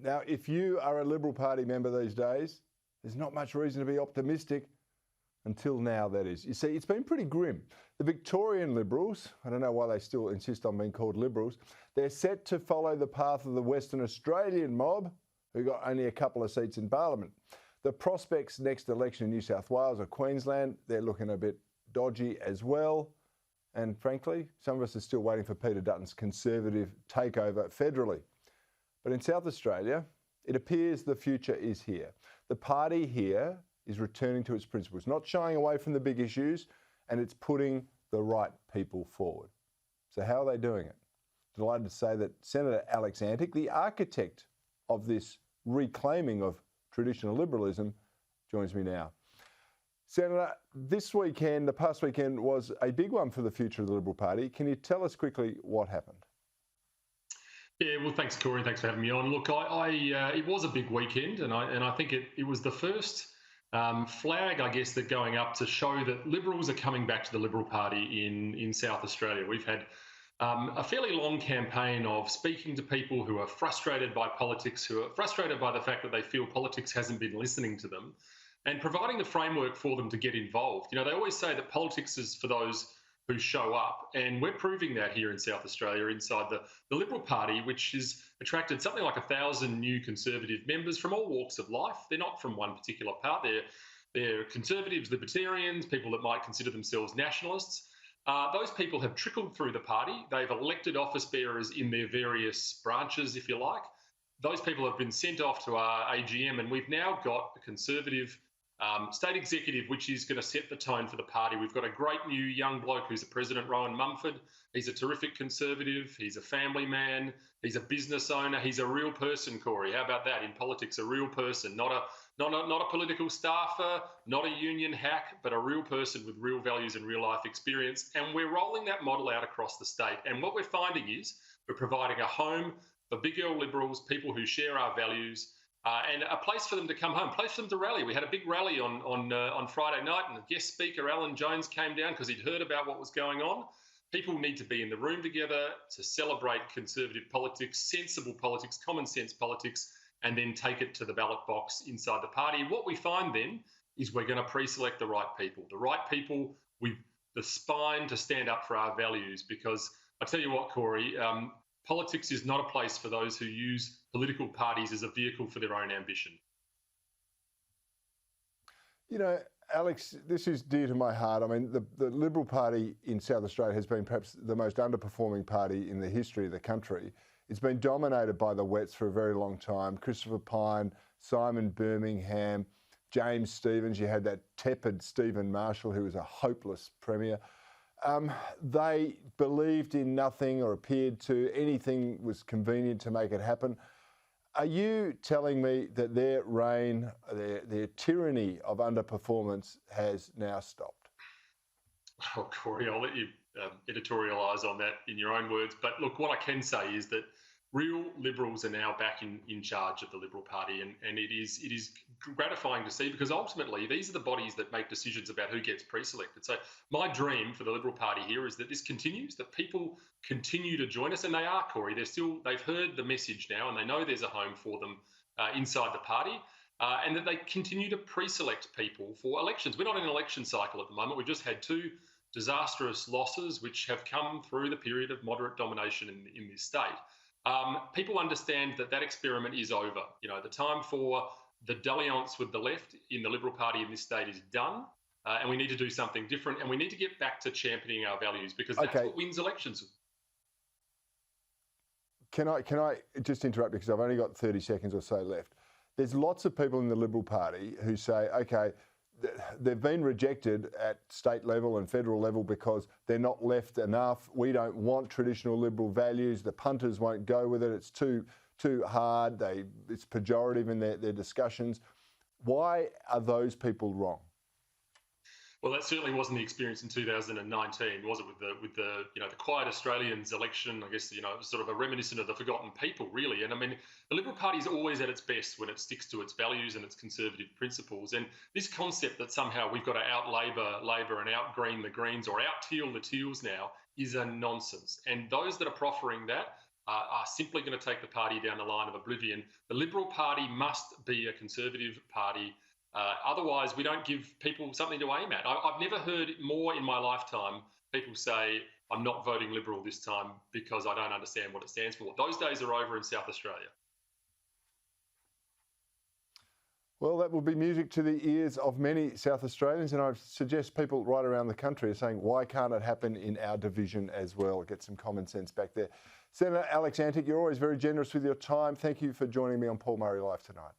Now, if you are a Liberal Party member these days, there's not much reason to be optimistic. Until now, that is. You see, it's been pretty grim. The Victorian Liberals, I don't know why they still insist on being called Liberals, they're set to follow the path of the Western Australian mob, who got only a couple of seats in Parliament. The prospects next election in New South Wales or Queensland, they're looking a bit dodgy as well. And frankly, some of us are still waiting for Peter Dutton's Conservative takeover federally. But in South Australia, it appears the future is here. The party here is returning to its principles, not shying away from the big issues, and it's putting the right people forward. So how are they doing it? Delighted to say that Senator Alex Antic, the architect of this reclaiming of traditional liberalism, joins me now. Senator, this weekend, the past weekend, was a big one for the future of the Liberal Party. Can you tell us quickly what happened? Yeah, well, thanks, Corey. Thanks for having me on. Look, it was a big weekend, and I think it was the first flag, I guess, that going up to show that Liberals are coming back to the Liberal Party in South Australia. We've had a fairly long campaign of speaking to people who are frustrated by politics, who are frustrated by the fact that they feel politics hasn't been listening to them, and providing the framework for them to get involved. You know, they always say that politics is for those who show up, and we're proving that here in South Australia inside the Liberal Party, which has attracted something like 1,000 new Conservative members from all walks of life. They're not from one particular part. They're Conservatives, Libertarians, people that might consider themselves nationalists. Those people have trickled through the party. They've elected office bearers in their various branches, if you like. Those people have been sent off to our AGM, and we've now got a Conservative state executive, which is going to set the tone for the party. We've got a great new young bloke who's the president, Rowan Mumford. He's a terrific Conservative. He's a family man. He's a business owner. He's a real person, Corey. How about that? In politics, a real person, not a political staffer, not a union hack, but a real person with real values and real life experience. And we're rolling that model out across the state. And what we're finding is we're providing a home for big L Liberals, people who share our values, and a place for them to come home, a place for them to rally. We had a big rally on Friday night, and the guest speaker, Alan Jones, came down because he'd heard about what was going on. People need to be in the room together to celebrate Conservative politics, sensible politics, common sense politics, and then take it to the ballot box inside the party. What we find then is we're going to pre-select the right people with the spine to stand up for our values. Because I tell you what, Corey, politics is not a place for those who use political parties as a vehicle for their own ambition. You know, Alex, this is dear to my heart. I mean, the Liberal Party in South Australia has been perhaps the most underperforming party in the history of the country. It's been dominated by the Wets for a very long time. Christopher Pyne, Simon Birmingham, James Stephens. You had that tepid Stephen Marshall, who was a hopeless premier. They believed in nothing or appeared to. Anything was convenient to make it happen. Are you telling me that their reign, their tyranny of underperformance has now stopped? Oh, Corey, I'll let you editorialise on that in your own words. But look, what I can say is that real Liberals are now back in charge of the Liberal Party, and it is gratifying to see, because ultimately these are the bodies that make decisions about who gets pre-selected. So my dream for the Liberal Party here is that this continues, that people continue to join us, and they are, Corey. They've heard the message now, and they know there's a home for them inside the party, and that they continue to pre-select people for elections. We're not in an election cycle at the moment. We've just had two disastrous losses, which have come through the period of moderate domination in this state. People understand that experiment is over. You know, the time for the dalliance with the left in the Liberal Party in this state is done, and we need to do something different, and we need to get back to championing our values, because that's what wins elections. Can I just interrupt, because I've only got 30 seconds or so left. There's lots of people in the Liberal Party who say, okay, they've been rejected at state level and federal level because they're not left enough. We don't want traditional Liberal values. The punters won't go with it. It's too hard. It's pejorative in their discussions. Why are those people wrong? Well, that certainly wasn't the experience in 2019, was it? With the Quiet Australians election, I guess, it was sort of a reminiscent of the forgotten people, really. And I mean, the Liberal Party is always at its best when it sticks to its values and its conservative principles. And this concept that somehow we've got to out-Labor and out-Green the Greens or out-Teal the Teals now is a nonsense. And those that are proffering that are simply going to take the party down the line of oblivion. The Liberal Party must be a conservative party. Otherwise, we don't give people something to aim at. I've never heard more in my lifetime people say, I'm not voting Liberal this time because I don't understand what it stands for. Those days are over in South Australia. Well, that will be music to the ears of many South Australians, and I suggest people right around the country are saying, why can't it happen in our division as well? Get some common sense back there. Senator Alex Antic, you're always very generous with your time. Thank you for joining me on Paul Murray Live tonight.